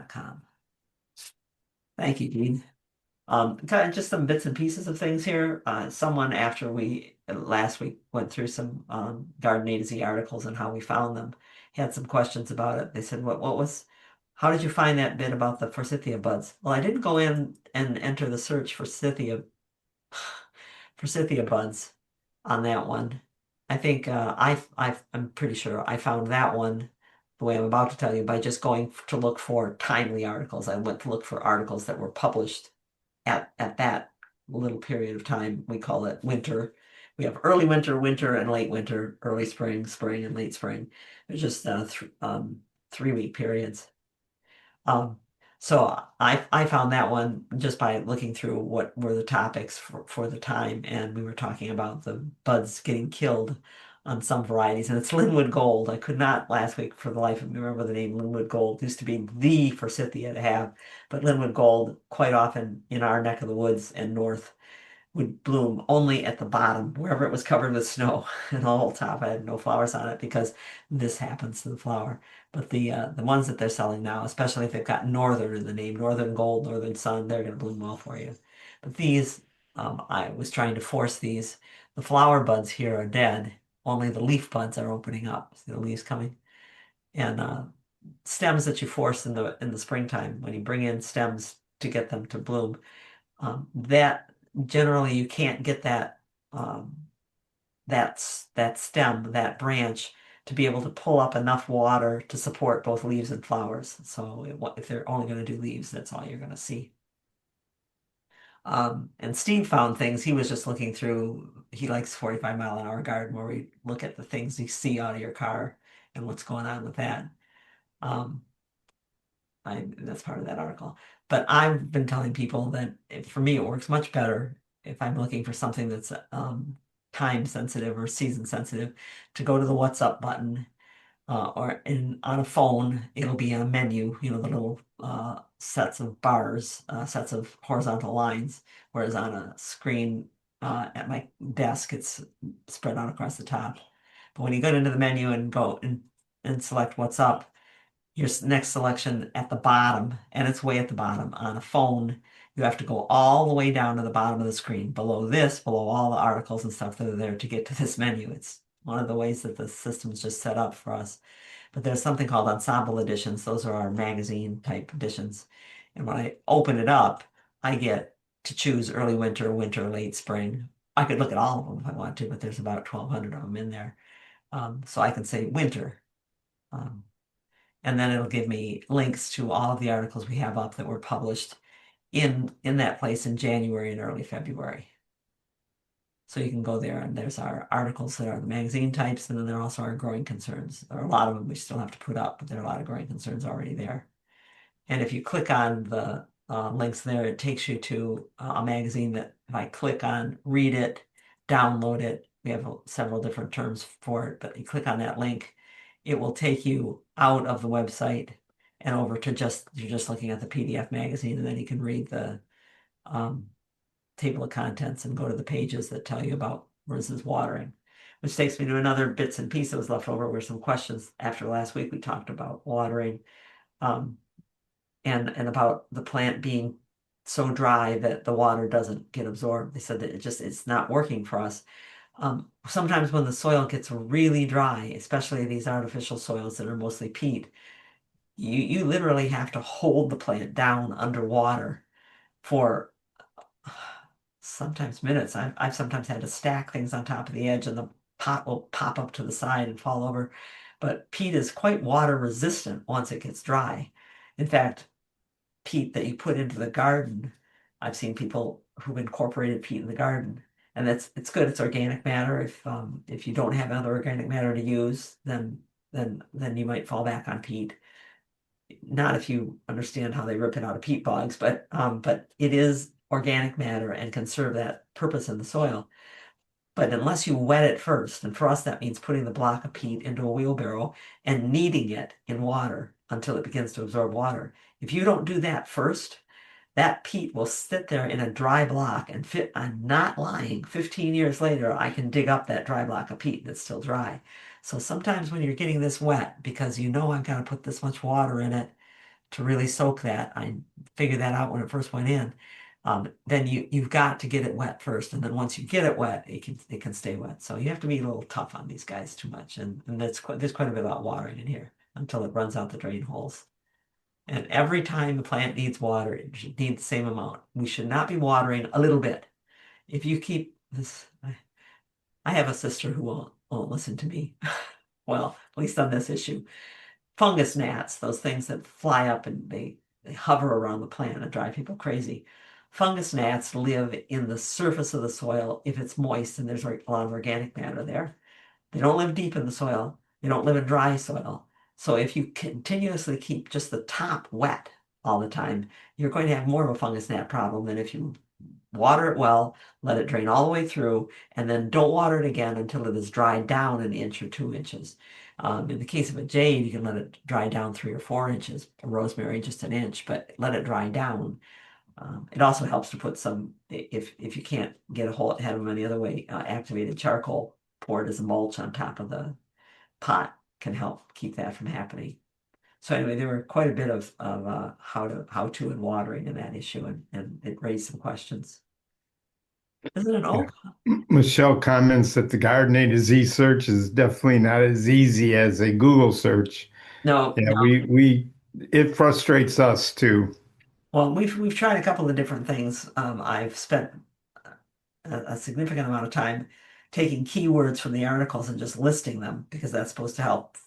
.com. Thank you, Dean. Kind of just some bits and pieces of things here. Someone after we last week went through some Garden A to Z articles and how we found them, had some questions about it. They said, how did you find that bit about the forsythia buds? Well, I didn't go in and enter the search for forsythia buds on that one. I think I'm pretty sure I found that one the way I'm about to tell you by just going to look for timely articles. I went to look for articles that were published at that little period of time. We call it winter. We have early winter, winter, and late winter, early spring, spring, and late spring. There's just 3-week periods. So I found that one just by looking through what were the topics for the time, and we were talking about the buds getting killed on some varieties, and it's Linwood Gold. I could not last week for the life of me remember the name Linwood Gold. It used to be the forsythia to have, but Linwood Gold quite often in our neck of the woods and north would bloom only at the bottom, wherever it was covered with snow. And the whole top had no flowers on it because this happens to the flower. But the ones that they're selling now, especially if they've got Northern in the name, Northern Gold, Northern Sun, they're going to bloom well for you. But these, I was trying to force these. The flower buds here are dead. Only the leaf buds are opening up. See the leaves coming? And stems that you force in the springtime, when you bring in stems to get them to bloom, that generally you can't get um, that stem, that branch, to be able to pull up enough water to support both leaves and flowers. So if they're only going to do leaves, that's all you're going to see. And Steve found things. He was just looking through, he likes 45-mile-an-hour garden, where we look at the things you see out of your car and what's going on with that. Um, that's part of that article. But I've been telling people that for me, it works much better if I'm looking for something that's time sensitive or season sensitive, to go to the What's Up button, on a phone, it'll be a menu, the little sets of bars, sets of horizontal lines, whereas on a screen at my desk, it's spread out across the top. But when you go into the menu and go and select What's Up, your next selection at the bottom, and it's way at the bottom. On a phone, you have to go all the way down to the bottom of the screen. Below all the articles and stuff that are there to get to this menu. It's one of the ways that the system's just set up for us. But there's something called ensemble editions. Those are our magazine type editions. And when I open it up, I get to choose early winter, winter, late spring. I could look at all of them if I want to, but there's about 1,200 of them in there. So I can say winter. Um, and then it'll give me links to all of the articles we have up that were published in that place in January and early February. So you can go there, and there's our articles that are the magazine types, and then there are also our growing concerns. There are a lot of them we still have to put up, but there are a lot of growing concerns already there. And if you click on the links there, it takes you to a magazine that if I click on read it, download it, we have several different terms for it, but you click on that link, it will take you out of the website and over to you're just looking at the PDF magazine, and then you can read the um, table of contents and go to the pages that tell you about versus watering. Which takes me to another bits and pieces that was left over, were some questions after last week. We talked about watering and about the plant being so dry that the water doesn't get absorbed. They said that it's not working for us. Sometimes when the soil gets really dry, especially these artificial soils that are mostly peat, you literally have to hold the plant down underwater for sometimes minutes. I've sometimes had to stack things on top of the edge, and the pot will pop up to the side and fall over. But peat is quite water resistant once it gets dry. In fact, peat that you put into the garden, I've seen people who've incorporated peat in the garden, And it's good. It's organic matter. If you don't have other organic matter to use, then you might fall back on peat. Not if you understand how they rip it out of peat bogs, but it is organic matter and can serve that purpose in the soil. But unless you wet it first, and for us that means putting the block of peat into a wheelbarrow and kneading it in water until it begins to absorb water. If you don't do that first, that peat will sit there in a dry block and fit. I'm not lying. 15 years later, I can dig up that dry block of peat that's still dry. So sometimes when you're getting this wet, because you know I've got to put this much water in it to really soak that, I figured that out when it first went in. Then you've got to get it wet first, and then once you get it wet, it can stay wet. So you have to be a little tough on these guys too much, and there's quite a bit of watering in here until it runs out the drain holes. And every time the plant needs water, it should need the same amount. We should not be watering a little bit. If you keep this, I have a sister who won't listen to me. Well, at least on this issue. Fungus gnats, those things that fly up and they hover around the plant and drive people crazy. Fungus gnats live in the surface of the soil if it's moist and there's a lot of organic matter there. They don't live deep in the soil. They don't live in dry soil. So if you continuously keep just the top wet all the time, you're going to have more of a fungus gnat problem than if you water it well, let it drain all the way through, and then don't water it again until it is dried down an inch or 2 inches. In the case of a jade, you can let it dry down 3 or 4 inches. A rosemary, just an inch, but let it dry down. It also helps to put some, if you can't get a hold of them any other way, activated charcoal poured as a mulch on top of the pot can help keep that from happening. So anyway, there were quite a bit of how to and watering in that issue, and it raised some questions. Is it an Yeah. oak? Michelle comments that the Garden A to Z search is definitely not as easy as a Google search. No, Yeah, no. it frustrates us too. Well, we've tried a couple of different things. I've spent a significant amount of time taking keywords from the articles and just listing them because that's supposed to help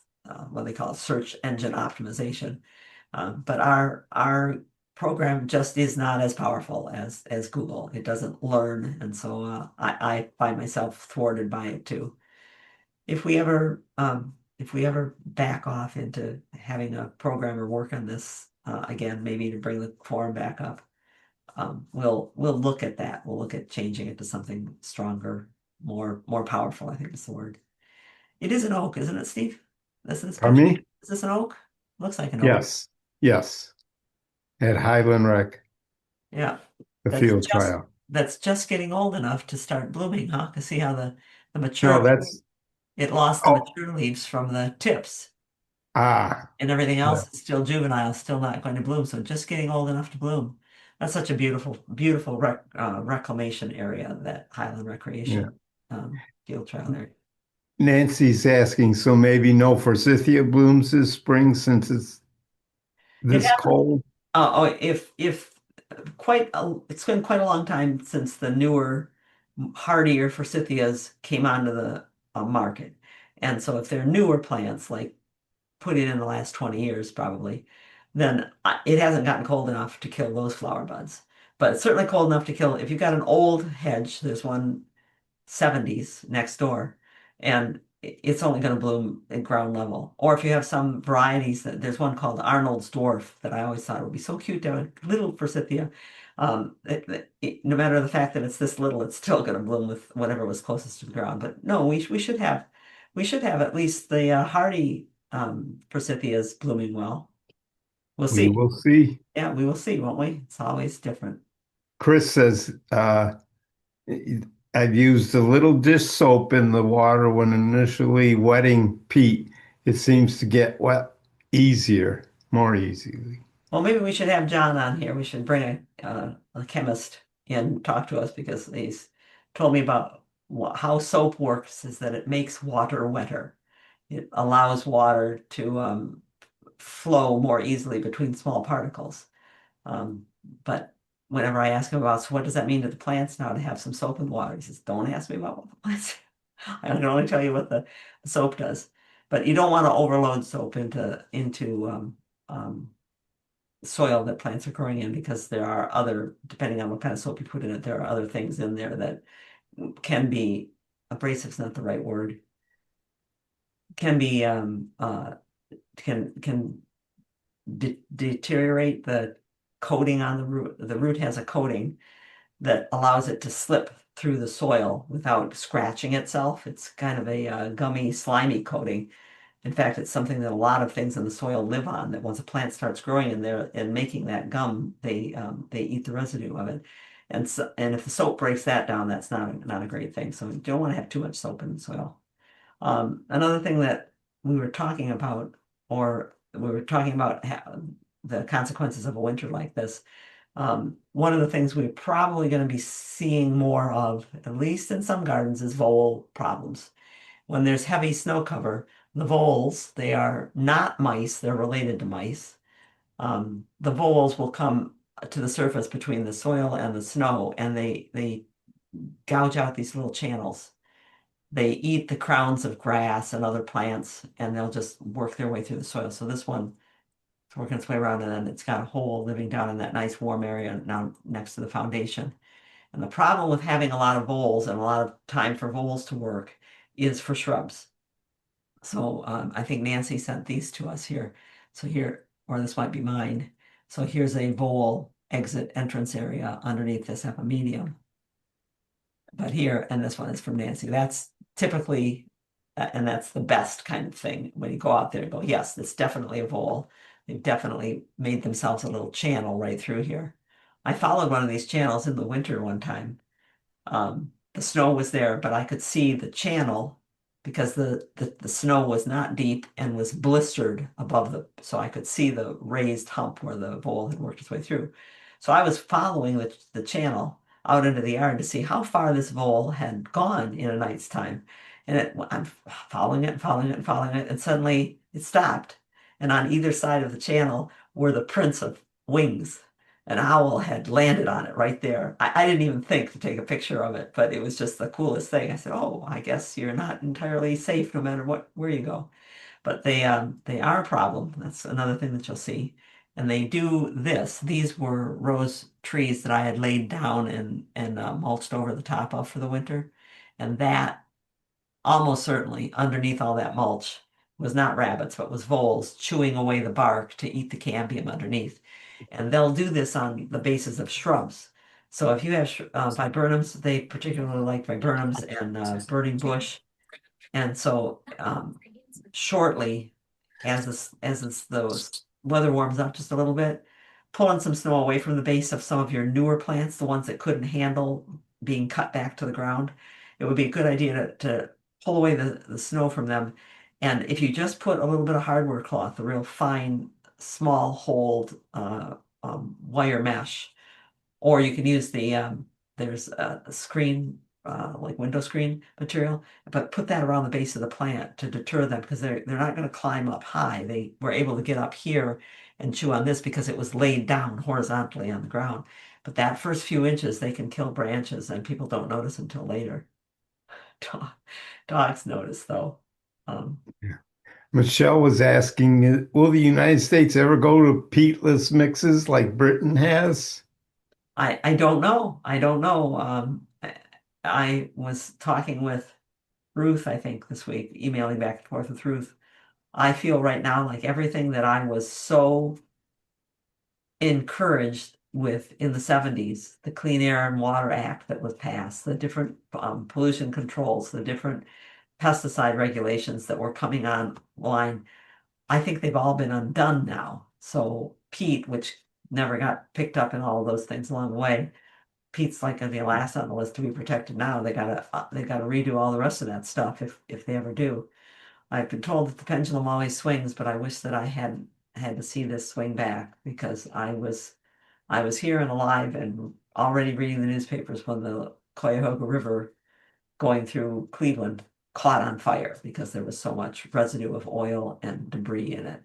what they call search engine optimization. But our program just is not as powerful as Google. It doesn't learn, and so I find myself thwarted by it too. If we ever back off into having a programmer work on this again, maybe to bring the forum back up, we'll look at that. We'll look at changing it to something stronger, more powerful, I think is the word. It is an oak, isn't it, Steve? This Pardon picture. me? Is this an oak? Looks like an oak. Yes, yes. At Highland Rec, Yeah. the That's field just trial. that's just getting old enough to start blooming, huh? To see how the No, mature that's, it lost the oh, mature leaves from the tips, ah, and everything yeah, else is still juvenile, still not going to bloom. So just getting old enough to bloom. That's such a beautiful reclamation area, that Highland yeah. Recreation field trial area. Nancy's asking, so maybe no forsythia blooms this spring since it's It this hasn't. cold? If it's been quite a long time since the newer, hardier forsythias came onto the market, and so if they're newer plants, like put in the last 20 years probably, then it hasn't gotten cold enough to kill those flower buds. But it's certainly cold enough to kill if you've got an old hedge. There's one 70s next door, and it's only going to bloom at ground level. Or if you have some varieties, there's one called Arnold's Dwarf that I always thought would be so cute to have a little forsythia. No matter the fact that it's this little, it's still going to bloom with whatever was closest to the ground. But no, we should have at least the hardy forsythias blooming well. We'll We see. will see. Yeah, we will see, won't we? It's always different. Chris says, I've used a little dish soap in the water when initially wetting peat. It seems to get wet easier, more easily. Well, maybe we should have John on here. We should bring a chemist in talk to us because he's told me about how soap works is that it makes water wetter. It allows water to flow more easily between small particles. Um, but whenever I ask him about, so what does that mean to the plants now to have some soap in water? He says, don't ask me about what the plants. I can only tell you what the soap does. But you don't want to overload soap into soil that plants are growing in because there are other, depending on what kind of soap you put in it, there are other things in there that can be abrasive's not the right word. Can be can deteriorate the coating on the root. The root has a coating that allows it to slip through the soil without scratching itself. It's kind of a gummy, slimy coating. In fact, it's something that a lot of things in the soil live on. That once a plant starts growing in there and making that gum, they eat the residue of it. And if the soap breaks that down, that's not a great thing. So you don't want to have too much soap in the soil. Another thing that we were talking about, or we were talking about the consequences of a winter like this. One of the things we're probably going to be seeing more of, at least in some gardens, is vole problems. When there's heavy snow cover, the voles, they are not mice, they're related to mice. The voles will come to the surface between the soil and the snow, and they gouge out these little channels. They eat the crowns of grass and other plants, and they'll just work their way through the soil. So this one is working its way around, and then it's got a hole living down in that nice warm area now next to the foundation. And the problem with having a lot of voles and a lot of time for voles to work is for shrubs. So I think Nancy sent these to us here. So here, or this might be mine. So here's a vole exit entrance area underneath this epimedium. But here, and this one is from Nancy. That's typically, and that's the best kind of thing when you go out there and go, yes, it's definitely a vole. They've definitely made themselves a little channel right through here. I followed one of these channels in the winter one time. The snow was there, but I could see the channel because the snow was not deep and was blistered above so I could see the raised hump where the vole had worked its way through. So I was following the channel out into the yard to see how far this vole had gone in a night's time. And I'm following it and following it and following it, and suddenly it stopped. And on either side of the channel were the prints of wings. An owl had landed on it right there. I didn't even think to take a picture of it, but it was just the coolest thing. I said, "Oh, I guess you're not entirely safe no matter where you go." But they are a problem. That's another thing that you'll see. And they do this. These were rose trees that I had laid down and mulched over the top of for the winter, and that almost certainly underneath all that mulch was not rabbits, but was voles chewing away the bark to eat the cambium underneath. And they'll do this on the bases of shrubs. So if you have viburnums, they particularly like viburnums and burning bush. And so shortly, the weather warms up just a little bit, pulling some snow away from the base of some of your newer plants, the ones that couldn't handle being cut back to the ground, it would be a good idea to pull away the snow from them. And if you just put a little bit of hardware cloth, a real fine, small holed wire mesh, or you can use there's a screen, like window screen material, but put that around the base of the plant to deter them because they're not going to climb up high. They were able to get up here and chew on this because it was laid down horizontally on the ground. But that first few inches, they can kill branches, and people don't notice until later. Dogs notice though. Um, Michelle was asking, will the United States ever go to peatless mixes like Britain has? I don't know. I don't know. I was talking with Ruth, I think, this week, emailing back and forth with Ruth. I feel right now like everything that I was so encouraged with in the 70s, the Clean Air and Water Act that was passed, the different pollution controls, the different pesticide regulations that were coming online, I think they've all been undone now. So peat, which never got picked up in all of those things along the way, peat's like the last on the list to be protected now. They gotta redo all the rest of that stuff if they ever do. I've been told that the pendulum always swings, but I wish that I hadn't had to see this swing back because I was here and alive and already reading the newspapers when the Cuyahoga River going through Cleveland caught on fire because there was so much residue of oil and debris in it.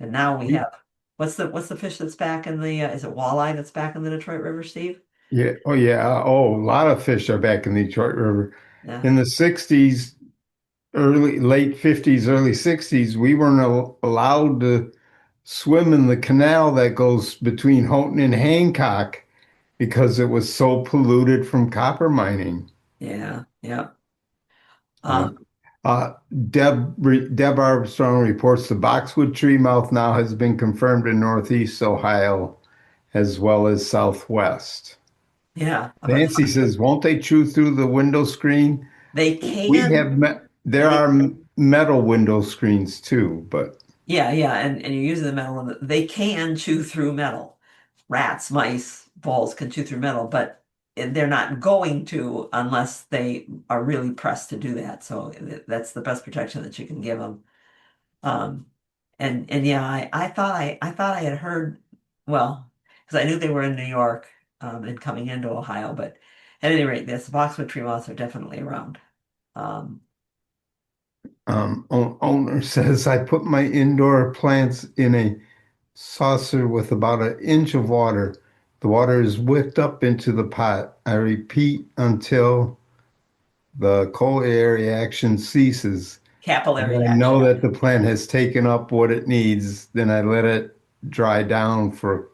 And now we have what's the fish that's back in the is it walleye that's back in the Detroit River, Steve? Yeah. Oh, yeah. Oh, a lot of fish are back in the Detroit River. Yeah. In the 60s, late 50s, early 60s, we weren't allowed to swim in the canal that goes between Houghton and Hancock because it was so polluted from copper mining. Yeah, yeah. Yeah. Um, Uh, Deb Armstrong reports the boxwood tree mouth now has been confirmed in Northeast Ohio as well as Southwest. yeah, but Nancy says, won't they chew through the window screen? they We can. have there They are metal window screens too, but Yeah, yeah, and you're using the metal, and they can chew through metal. Rats, mice, voles can chew through metal, but they're not going to unless they are really pressed to do that. So that's the best protection that you can give them. Um, and yeah, I thought I had heard, well, because I knew they were in New York, and coming into Ohio, but at any rate, yes, the boxwood tree moths are definitely around. Um, owner says I put my indoor plants in a saucer with about an inch of water. The water is whipped up into the pot. I repeat until the cold air reaction ceases. Capillary When I action, know that the plant has taken up what it needs, then I let it dry down for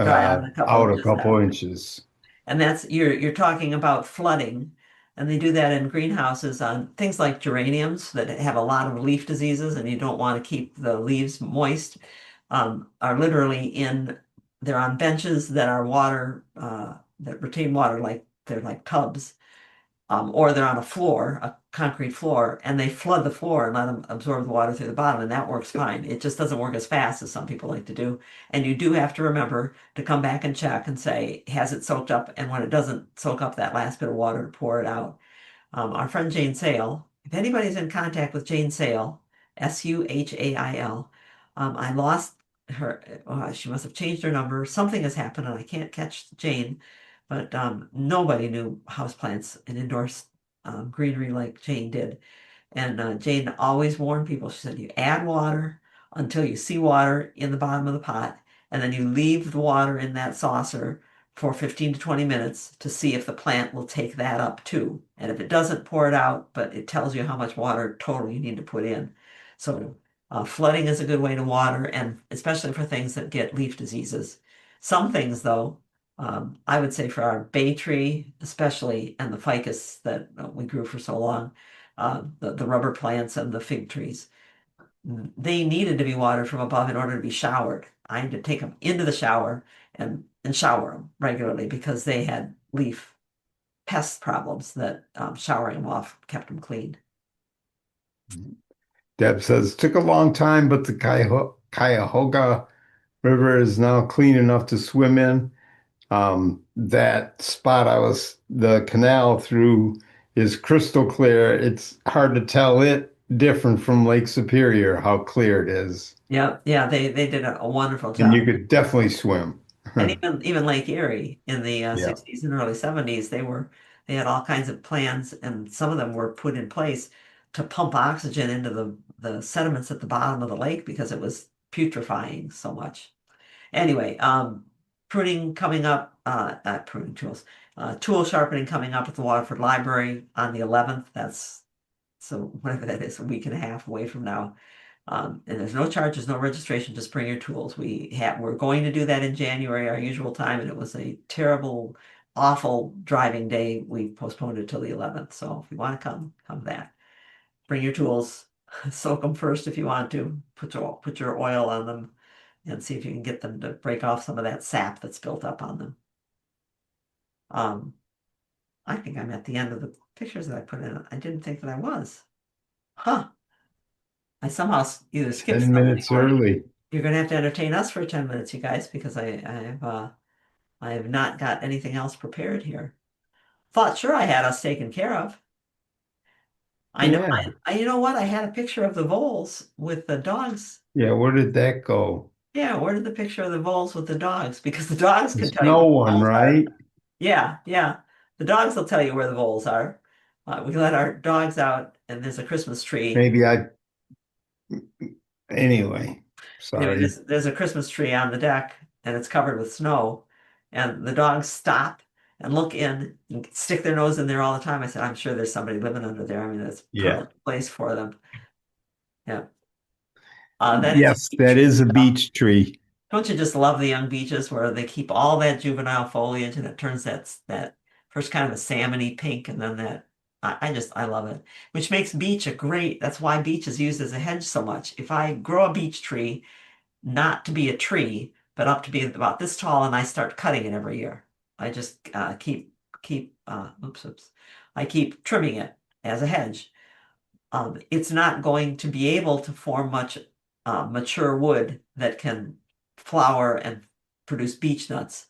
dry out a couple out a inches couple now. inches. And that's you're talking about flooding, and they do that in greenhouses on things like geraniums that have a lot of leaf diseases, and you don't want to keep the leaves moist. Are literally they're on benches that are water that retain water, like they're like tubs, or they're on a floor, a concrete floor, and they flood the floor and let them absorb the water through the bottom, and that works fine. It just doesn't work as fast as some people like to do. And you do have to remember to come back and check and say, has it soaked up? And when it doesn't soak up that last bit of water, to pour it out. Our friend Jane Sale, if anybody's in contact with Jane Sale, Suhail, I lost her. She must have changed her number. Something has happened, and I can't catch Jane. But nobody knew houseplants and indoor greenery like Jane did. And Jane always warned people. She said, you add water until you see water in the bottom of the pot, and then you leave the water in that saucer for 15 to 20 minutes to see if the plant will take that up too. And if it doesn't, pour it out, but it tells you how much water total you need to put in. So flooding is a good way to water, and especially for things that get leaf diseases. Some things, though, I would say for our bay tree, especially, and the ficus that we grew for so long, the rubber plants and the fig trees. They needed to be watered from above in order to be showered. I had to take them into the shower and shower them regularly because they had leaf pest problems that showering them off kept them clean. Deb says, took a long time, but the Cuyahoga River is now clean enough to swim in. That spot the canal through is crystal clear. It's hard to tell it different from Lake Superior, how clear it is. Yeah, yeah, they did a wonderful And you job. could definitely swim. And even Lake Erie in the Yeah. 60s and early 70s, they had all kinds of plans, and some of them were put in place to pump oxygen into the sediments at the bottom of the lake because it was putrefying so much. Anyway, pruning coming up, pruning tools, tool sharpening coming up at the Waterford Library on the 11th. That's so whatever that is, a week and a half away from now. And there's no charges, no registration, just bring your tools. We're going to do that in January, our usual time, and it was a terrible, awful driving day. We postponed it till the 11th. So if you want to come that. Bring your tools, soak them first if you want to. Put your oil on them and see if you can get them to break off some of that sap that's built up on them. Um, I think I'm at the end of the pictures that I put in. I didn't think that I was. Huh. I somehow either skipped 10 something minutes or early. you're gonna have to entertain us for 10 minutes, you guys, because I have not got anything else prepared here. Thought sure I had us taken care of. I know Yeah. you know what? I had a picture of the voles with the dogs. Yeah. Where did that go? Yeah, where did the picture of the voles with the dogs? Because the dogs The can tell you where snow the one, voles are. right? Yeah, yeah. The dogs will tell you where the voles are. We let our dogs out, and there's a Christmas tree. Maybe anyway, Anyway, sorry. there's a Christmas tree on the deck, and it's covered with snow. And the dogs stop and look in and stick their nose in there all the time. I said, I'm sure there's somebody living under there. I mean, it's a Yeah. perfect place for them. Yeah. That is a Yes, beech. that is a beech tree. Don't you just love the young beeches where they keep all that juvenile foliage and it turns that First kind of a salmony pink, and then that I love it. Which makes beech a great, that's why beech is used as a hedge so much. If I grow a beech tree, not to be a tree, but up to be about this tall, and I start cutting it every year. I just oops, I keep trimming it as a hedge. It's not going to be able to form much mature wood that can flower and produce beech nuts.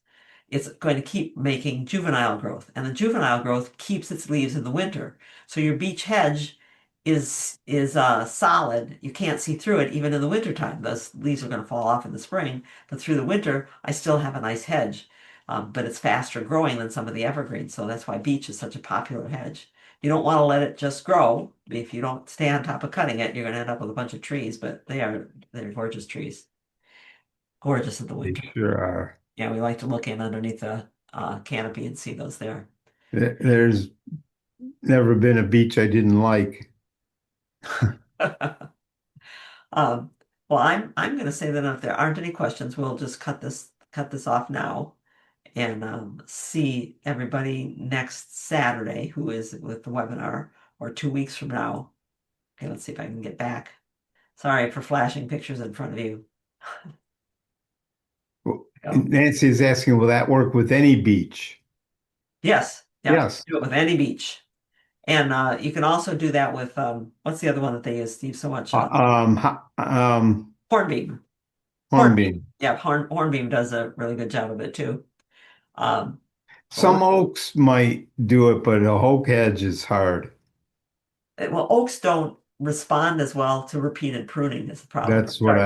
It's going to keep making juvenile growth, and the juvenile growth keeps its leaves in the winter. So your beech hedge is solid. You can't see through it even in the wintertime. Those leaves are going to fall off in the spring, but through the winter, I still have a nice hedge. But it's faster growing than some of the evergreens, so that's why beech is such a popular hedge. You don't want to let it just grow. If you don't stay on top of cutting it, you're going to end up with a bunch of trees, but they're gorgeous trees. Gorgeous in the They winter. sure are. Yeah, we like to look in underneath the canopy and see those there. There's never been a beach I didn't like. Um, well, I'm going to say that if there aren't any questions, we'll just cut this off now and see everybody next Saturday who is with the webinar, or 2 weeks from now. Okay, let's see if I can get back. Sorry for flashing pictures in front of you. Well, Go. Nancy is asking, will that work with any beach? Yes, yep, Yes. do it with any beach. And you can also do that with what's the other one that they use, Steve, so much? Hornbeam. Hornbeam. Yeah, Hornbeam does a really good job of it too. Um, Some oaks might do it, but a oak hedge is hard. well, oaks don't respond as well to repeated pruning is the problem. That's what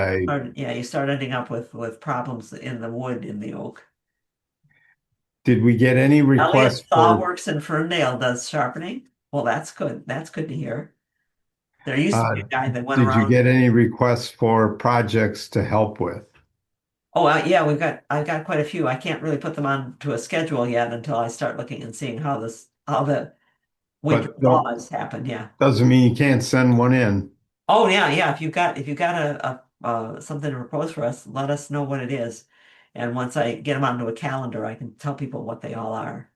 Yeah, you start ending up with problems in the wood in the oak. did we get any Elliot requests for, Sawworks in Ferndale does sharpening. Well, that's good. That's good to hear. There used to be a guy that went did you around. get any requests for projects to help with? Oh, yeah, I've got quite a few. I can't really put them on to a schedule yet until I start looking and seeing how the winter But thaws happen. Yeah. doesn't mean you can't send one in. Oh, yeah. If you've got a something to propose for us, let us know what it is. And once I get them onto a calendar, I can tell people what they all are.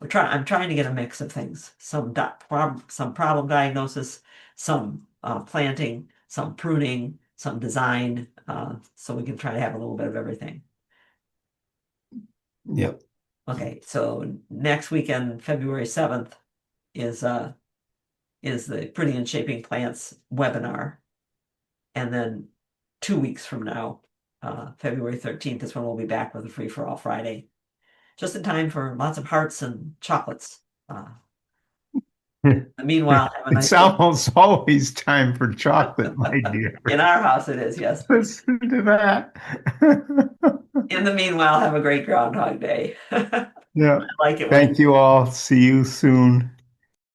I'm trying to get a mix of things. Some problem diagnosis, some planting, some pruning, some design, so we can try to have a little bit of everything. Yep. Okay, so next weekend, February 7th, is the Pruning and Shaping Plants webinar. And then 2 weeks from now, February 13th is when we'll be back with a Free4All Friday. Just in time for lots of hearts and chocolates. Meanwhile, have a It's nice almost always time for chocolate, my dear. in our house it is, yes. Listen to that. In the meanwhile, have a great Groundhog Day. Yeah. I like it when Thank you all. See you soon.